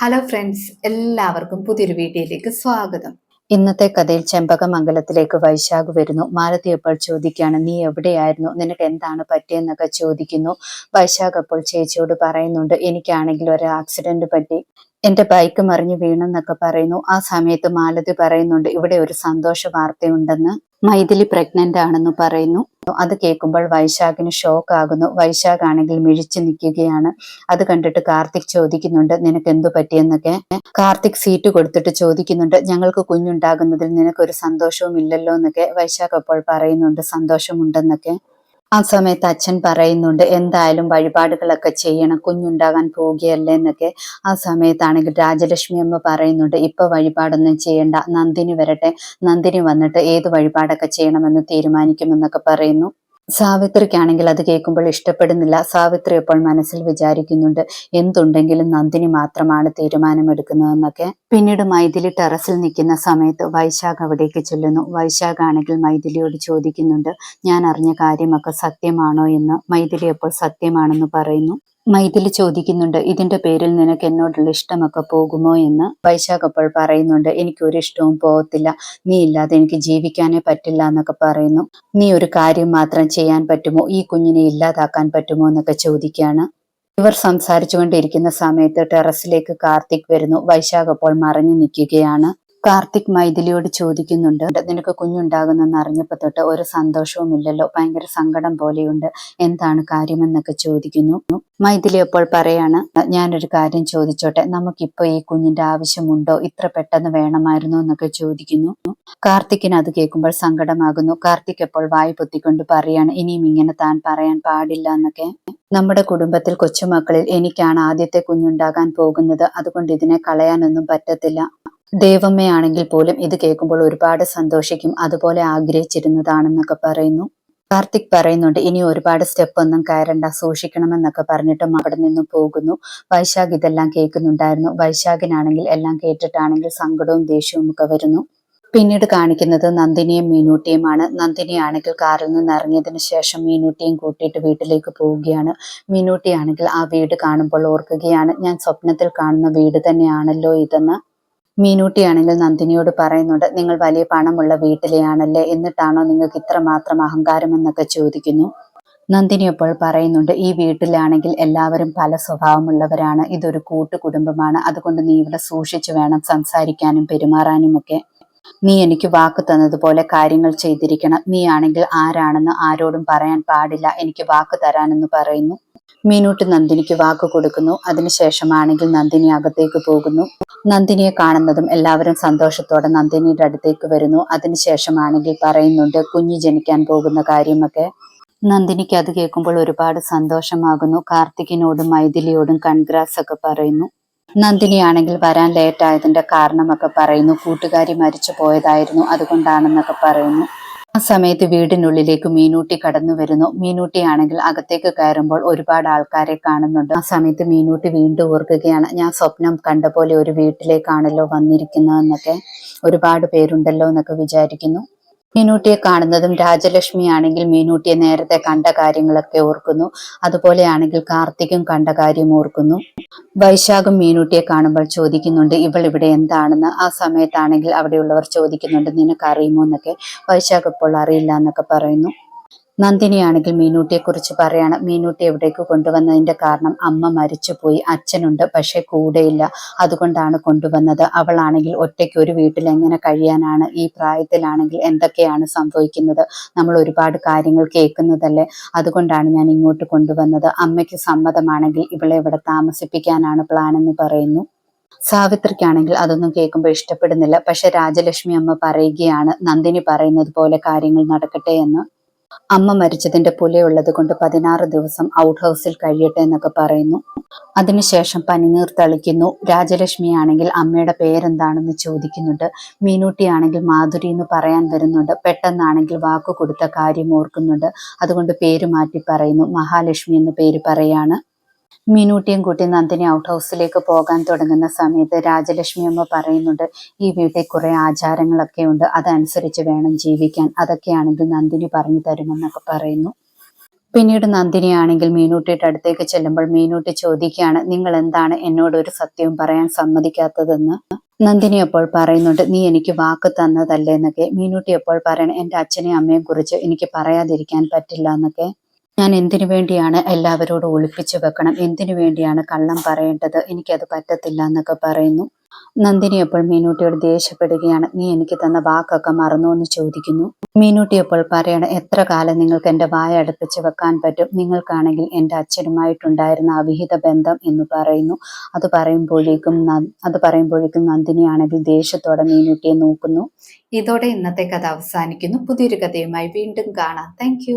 Hello friends, എല്ലാവർക്കും പുതിയൊരു വീഡിയോയിലേക്ക് സ്വാഗതം. ഇന്നത്തെ കഥയിൽ ചെമ്പകമംഗലത്തിലേക്ക് വൈശാഖ് വരുന്നു. മാലതി അപ്പോൾ ചോദിക്കുകയാണ്, നീ എവിടെയായിരുന്നു, നിനക്ക് എന്താണ് പറ്റിയെന്നൊക്കെ ചോദിക്കുന്നു. വൈശാഖ് അപ്പോൾ ചേച്ചിയോട് പറയുന്നുണ്ട്, എനിക്കാണെങ്കിൽ ഒരു ആക്സിഡന്റ് പറ്റി, എന്റെ ബൈക്ക് മറിഞ്ഞു വീണെന്നൊക്കെ പറയുന്നു. ആ സമയത്ത് മാലതി പറയുന്നുണ്ട്, ഇവിടെ ഒരു സന്തോഷ വാർത്തയുണ്ടെന്ന്, മൈഥിലി പ്രഗ്നന്റ് ആണെന്ന് പറയുന്നു. അത് കേൾക്കുമ്പോൾ വൈശാഖിന് ഷോക്ക് ആകുന്നു. വൈശാഖ് ആണെങ്കിൽ മിഴിച്ചു നിൽക്കുകയാണ്. അത് കണ്ടിട്ട് കാർത്തിക് ചോദിക്കുന്നുണ്ട്, നിനക്ക് എന്തു പറ്റിയെന്നൊക്കെ. കാർത്തിക് സീറ്റ് കൊടുത്തിട്ട് ചോദിക്കുന്നുണ്ട്, ഞങ്ങൾക്ക് കുഞ്ഞുണ്ടാകുന്നതിൽ നിനക്കൊരു സന്തോഷവും ഇല്ലല്ലോ എന്നൊക്കെ. വൈശാഖ് അപ്പോൾ പറയുന്നുണ്ട്, സന്തോഷമുണ്ടെന്നൊക്കെ. ആ സമയത്ത് അച്ഛൻ പറയുന്നുണ്ട്, എന്തായാലും വഴിപാടുകളൊക്കെ ചെയ്യണം, കുഞ്ഞുണ്ടാകാൻ പോവുകയല്ലേ എന്നൊക്കെ. ആ സമയത്താണെങ്കിൽ രാജലക്ഷ്മി അമ്മ പറയുന്നുണ്ട്, ഇപ്പൊ വഴിപാടൊന്നും ചെയ്യണ്ട, നന്ദിനി വരട്ടെ, നന്ദിനി വന്നിട്ട് ഏത് വഴിപാടൊക്കെ ചെയ്യണമെന്ന് തീരുമാനിക്കുമെന്നൊക്കെ പറയുന്നു. സാവിത്രിക്കാണെങ്കിൽ അത് കേൾക്കുമ്പോൾ ഇഷ്ടപ്പെടുന്നില്ല. സാവിത്രി അപ്പോൾ മനസ്സിൽ വിചാരിക്കുന്നുണ്ട്, എന്തുണ്ടെങ്കിലും നന്ദിനി മാത്രമാണ് തീരുമാനമെടുക്കുന്നതെന്നൊക്കെ. പിന്നീട് മൈഥിലി ടെറസിൽ നിൽക്കുന്ന സമയത്ത് വൈശാഖ് അവിടേക്ക് ചെല്ലുന്നു. വൈശാഖ് ആണെങ്കിൽ മൈഥിലിയോട് ചോദിക്കുന്നുണ്ട്, ഞാൻ അറിഞ്ഞ കാര്യമൊക്കെ സത്യമാണോ എന്ന്. മൈഥിലി അപ്പോൾ സത്യമാണെന്ന് പറയുന്നു. മൈഥിലി ചോദിക്കുന്നുണ്ട്, ഇതിന്റെ പേരിൽ നിനക്ക് എന്നോടുള്ള ഇഷ്ടമൊക്കെ പോകുമോ എന്ന്. വൈശാഖ് അപ്പോൾ പറയുന്നുണ്ട്, എനിക്കൊരു ഇഷ്ടവും പോകത്തില്ല, നീ ഇല്ലാതെ എനിക്ക് ജീവിക്കാനേ പറ്റില്ല എന്നൊക്കെ പറയുന്നു. നീ ഒരു കാര്യം മാത്രം ചെയ്യാൻ പറ്റുമോ, ഈ കുഞ്ഞിനെ ഇല്ലാതാക്കാൻ പറ്റുമോ എന്നൊക്കെ ചോദിക്കുകയാണ്. ഇവർ സംസാരിച്ചുകൊണ്ടിരിക്കുന്ന സമയത്ത് ടെറസിലേക്ക് കാർത്തിക് വരുന്നു. വൈശാഖ് അപ്പോൾ മറഞ്ഞു നിൽക്കുകയാണ്. കാർത്തിക് മൈഥിലിയോട് ചോദിക്കുന്നുണ്ട്, നിനക്ക് കുഞ്ഞുണ്ടാകുന്നെന്ന് അറിഞ്ഞപ്പോ തൊട്ട് ഒരു സന്തോഷവും ഇല്ലല്ലോ, ഭയങ്കര സങ്കടം പോലെയുണ്ട്, എന്താണ് കാര്യമെന്നൊക്കെ ചോദിക്കുന്നു. മൈഥിലി അപ്പോൾ പറയാണ്, ഞാനൊരു കാര്യം ചോദിച്ചോട്ടെ, നമുക്കിപ്പോ ഈ കുഞ്ഞിന്റെ ആവശ്യമുണ്ടോ, ഇത്ര പെട്ടെന്ന് വേണമായിരുന്നോ എന്നൊക്കെ ചോദിക്കുന്നു. കാർത്തിക്കിന് അത് കേൾക്കുമ്പോൾ സങ്കടമാകുന്നു. കാർത്തിക് അപ്പോൾ വായി പൊത്തിക്കൊണ്ട് പറയാണ്, ഇനിയും ഇങ്ങനെ താൻ പറയാൻ പാടില്ല എന്നൊക്കെ. നമ്മുടെ കുടുംബത്തിൽ കൊച്ചുമക്കളിൽ എനിക്കാണ് ആദ്യത്തെ കുഞ്ഞുണ്ടാകാൻ പോകുന്നത്, അതുകൊണ്ട് ഇതിനെ കളയാനൊന്നും പറ്റത്തില്ല. ദേവമ്മയാണെങ്കിൽ പോലും ഇത് കേൾക്കുമ്പോൾ ഒരുപാട് സന്തോഷിക്കും, അതുപോലെ ആഗ്രഹിച്ചിരുന്നതാണെന്നൊക്കെ പറയുന്നു. കാർത്തിക് പറയുന്നുണ്ട്, ഇനി ഒരുപാട് സ്റ്റെപ്പ് ഒന്നും കയറണ്ട, സൂക്ഷിക്കണമെന്നൊക്കെ പറഞ്ഞിട്ടും അവിടെ നിന്നും പോകുന്നു. വൈശാഖ് ഇതെല്ലാം കേൾക്കുന്നുണ്ടായിരുന്നു. വൈശാഖിനാണെങ്കിൽ എല്ലാം കേട്ടിട്ടാണെങ്കിൽ സങ്കടവും ദേഷ്യവും ഒക്കെ വരുന്നു. പിന്നീട് കാണിക്കുന്നത് നന്ദിനിയും മീനൂട്ടിയുമാണ്. നന്ദിനിയാണെങ്കിൽ കാറിൽ നിന്ന് ഇറങ്ങിയതിനു ശേഷം മീനൂട്ടിയും കൂട്ടിയിട്ട് വീട്ടിലേക്ക് പോവുകയാണ്. മീനൂട്ടിയാണെങ്കിൽ ആ വീട് കാണുമ്പോൾ ഓർക്കുകയാണ്, ഞാൻ സ്വപ്നത്തിൽ കാണുന്ന വീട് തന്നെയാണല്ലോ ഇതെന്ന്. മീനൂട്ടിയാണെങ്കിൽ നന്ദിനിയോട് പറയുന്നുണ്ട്, നിങ്ങൾ വലിയ പണമുള്ള വീട്ടിലെയാണല്ലേ, എന്നിട്ടാണോ നിങ്ങൾക്ക് ഇത്രമാത്രം അഹങ്കാരം എന്നൊക്കെ ചോദിക്കുന്നു. നന്ദിനി അപ്പോൾ പറയുന്നുണ്ട്, ഈ വീട്ടിലാണെങ്കിൽ എല്ലാവരും പല സ്വഭാവമുള്ളവരാണ്, ഇതൊരു കൂട്ടുകുടുംബമാണ്, അതുകൊണ്ട് നീ ഇവിടെ സൂക്ഷിച്ചു വേണം സംസാരിക്കാനും പെരുമാറാനും ഒക്കെ. നീ എനിക്ക് വാക്ക് തന്നതുപോലെ കാര്യങ്ങൾ ചെയ്തിരിക്കണം, നീ ആണെങ്കിൽ ആരാണെന്ന് ആരോടും പറയാൻ പാടില്ല, എനിക്ക് വാക്ക് തരാനെന്ന് പറയുന്നു. മീനൂട്ടി നന്ദിനിക്ക് വാക്ക് കൊടുക്കുന്നു. അതിനുശേഷമാണെങ്കിൽ നന്ദിനി അകത്തേക്ക് പോകുന്നു. നന്ദിനിയെ കാണുന്നതും എല്ലാവരും സന്തോഷത്തോടെ നന്ദിനിയുടെ അടുത്തേക്ക് വരുന്നു. അതിനുശേഷമാണെങ്കിൽ പറയുന്നുണ്ട്, കുഞ്ഞ് ജനിക്കാൻ പോകുന്ന കാര്യമൊക്കെ. നന്ദിനിക്ക് അത് കേൾക്കുമ്പോൾ ഒരുപാട് സന്തോഷമാകുന്നു. കാർത്തികിനോടും മൈഥിലിയോടും കൺഗ്രാറ്റ്സ് ഒക്കെ പറയുന്നു. നന്ദിനിയാണെങ്കിൽ വരാൻ ലേറ്റ് ആയതിന്റെ കാരണമൊക്കെ പറയുന്നു. കൂട്ടുകാരി മരിച്ചു പോയതായിരുന്നു, അതുകൊണ്ടാണെന്നൊക്കെ പറയുന്നു. ആ സമയത്ത് വീടിനുള്ളിലേക്ക് മീനൂട്ടി കടന്നു വരുന്നു. മീനൂട്ടിയാണെങ്കിൽ അകത്തേക്ക് കയറുമ്പോൾ ഒരുപാട് ആൾക്കാരെ കാണുന്നുണ്ട്. ആ സമയത്ത് മീനൂട്ടി വീണ്ടും ഓർക്കുകയാണ്, ഞാൻ സ്വപ്നം കണ്ട പോലെ ഒരു വീട്ടിലേക്കാണല്ലോ വന്നിരിക്കുന്നതെന്നൊക്കെ, ഒരുപാട് പേരുണ്ടല്ലോ എന്നൊക്കെ വിചാരിക്കുന്നു. മീനൂട്ടിയെ കാണുന്നതും രാജലക്ഷ്മി ആണെങ്കിൽ മീനൂട്ടിയെ നേരത്തെ കണ്ട കാര്യങ്ങളൊക്കെ ഓർക്കുന്നു. അതുപോലെയാണെങ്കിൽ കാർത്തികും കണ്ട കാര്യം ഓർക്കുന്നു. വൈശാഖും മീനൂട്ടിയെ കാണുമ്പോൾ ചോദിക്കുന്നുണ്ട്, ഇവൾ ഇവിടെ എന്താണെന്ന്. ആ സമയത്താണെങ്കിൽ അവിടെയുള്ളവർ ചോദിക്കുന്നുണ്ട്, നിനക്കറിയുമോ എന്നൊക്കെ. വൈശാഖ് ഇപ്പോൾ അറിയില്ല എന്നൊക്കെ പറയുന്നു. നന്ദിനിയാണെങ്കിൽ മീനൂട്ടിയെ കുറിച്ച് പറയാണ്, മീനൂട്ടി എവിടേക്ക് കൊണ്ടുവന്നതിന്റെ കാരണം, അമ്മ മരിച്ചുപോയി, അച്ഛനുണ്ട് പക്ഷെ കൂടെയില്ല, അതുകൊണ്ടാണ് കൊണ്ടുവന്നത്. അവളാണെങ്കിൽ ഒറ്റയ്ക്ക് ഒരു വീട്ടിൽ എങ്ങനെ കഴിയാനാണ്, ഈ പ്രായത്തിലാണെങ്കിൽ എന്തൊക്കെയാണ് സംഭവിക്കുന്നത്, നമ്മൾ ഒരുപാട് കാര്യങ്ങൾ കേൾക്കുന്നതല്ലേ, അതുകൊണ്ടാണ് ഞാൻ ഇങ്ങോട്ട് കൊണ്ടുവന്നത്. അമ്മയ്ക്ക് സമ്മതമാണെങ്കിൽ ഇവളെ ഇവിടെ താമസിപ്പിക്കാനാണ് പ്ലാൻ എന്ന് പറയുന്നു. സാവിത്രിക്കാണെങ്കിൽ അതൊന്നും കേൾക്കുമ്പോൾ ഇഷ്ടപ്പെടുന്നില്ല. പക്ഷെ രാജലക്ഷ്മി അമ്മ പറയുകയാണ്, നന്ദിനി പറയുന്നത് പോലെ കാര്യങ്ങൾ നടക്കട്ടെ എന്ന്. അമ്മ മരിച്ചതിന്റെ പുലയുള്ളത് കൊണ്ട് 16 ദിവസം ഔട്ട് ഹൗസിൽ കഴിയട്ടെ എന്നൊക്കെ പറയുന്നു. അതിനുശേഷം പനിനീർ തളിക്കുന്നു. രാജലക്ഷ്മി ആണെങ്കിൽ അമ്മയുടെ പേരെന്താണെന്ന് ചോദിക്കുന്നുണ്ട്. മീനൂട്ടിയാണെങ്കിൽ മാധുരി എന്ന് പറയാൻ വരുന്നുണ്ട്. പെട്ടെന്നാണെങ്കിൽ വാക്കു കൊടുത്ത കാര്യം ഓർക്കുന്നുണ്ട്, അതുകൊണ്ട് പേര് മാറ്റി പറയുന്നു. മഹാലക്ഷ്മി എന്ന് പേര് പറയാണ്. മീനൂട്ടിയും കൂട്ടി നന്ദിനി ഔട്ട് ഹൗസിലേക്ക് പോകാൻ തുടങ്ങുന്ന സമയത്ത് രാജലക്ഷ്മി അമ്മ പറയുന്നുണ്ട്, ഈ വീട്ടിൽ കുറെ ആചാരങ്ങളൊക്കെ ഉണ്ട്, അതനുസരിച്ച് വേണം ജീവിക്കാൻ, അതൊക്കെയാണെങ്കിൽ നന്ദിനി പറഞ്ഞു തരുമെന്നൊക്കെ പറയുന്നു. പിന്നീട് നന്ദിനിയാണെങ്കിൽ മീനൂട്ടിയുടെ അടുത്തേക്ക് ചെല്ലുമ്പോൾ മീനൂട്ടി ചോദിക്കുകയാണ്, നിങ്ങൾ എന്താണ് എന്നോട് ഒരു സത്യവും പറയാൻ സമ്മതിക്കാത്തതെന്ന്. നന്ദിനി അപ്പോൾ പറയുന്നുണ്ട്, നീ എനിക്ക് വാക്ക് തന്നതല്ലേ എന്നൊക്കെ. മീനൂട്ടി അപ്പോൾ പറയണം, എൻ്റെ അച്ഛനെയും അമ്മയും കുറിച്ച് എനിക്ക് പറയാതിരിക്കാൻ പറ്റില്ല എന്നൊക്കെ. ഞാൻ എന്തിനു വേണ്ടിയാണ് എല്ലാവരോടും ഒളിപ്പിച്ചു വെക്കണം, എന്തിനു വേണ്ടിയാണ് കള്ളം പറയേണ്ടത്, എനിക്കത് പറ്റത്തില്ല എന്നൊക്കെ പറയുന്നു. നന്ദിനി അപ്പോൾ മീനൂട്ടിയോട് ദേഷ്യപ്പെടുകയാണ്, നീ എനിക്ക് തന്ന വാക്കൊക്കെ മറന്നോ എന്ന് ചോദിക്കുന്നു. മീനൂട്ടി അപ്പോൾ പറയണ, എത്ര കാലം നിങ്ങൾക്ക് എൻ്റെ വായ അടുപ്പിച്ച് വെക്കാൻ പറ്റും, നിങ്ങൾക്കാണെങ്കിൽ എൻ്റെ അച്ഛനുമായിട്ടുണ്ടായിരുന്ന അവിഹിത ബന്ധം എന്ന് പറയുന്നു. അത് പറയുമ്പോഴേക്കും നന്ദിനിയാണെങ്കിൽ ദേഷ്യത്തോടെ മീനൂട്ടിയെ നോക്കുന്നു. ഇതോടെ ഇന്നത്തെ കഥ അവസാനിക്കുന്നു. പുതിയൊരു കഥയുമായി വീണ്ടും കാണാം. താങ്ക്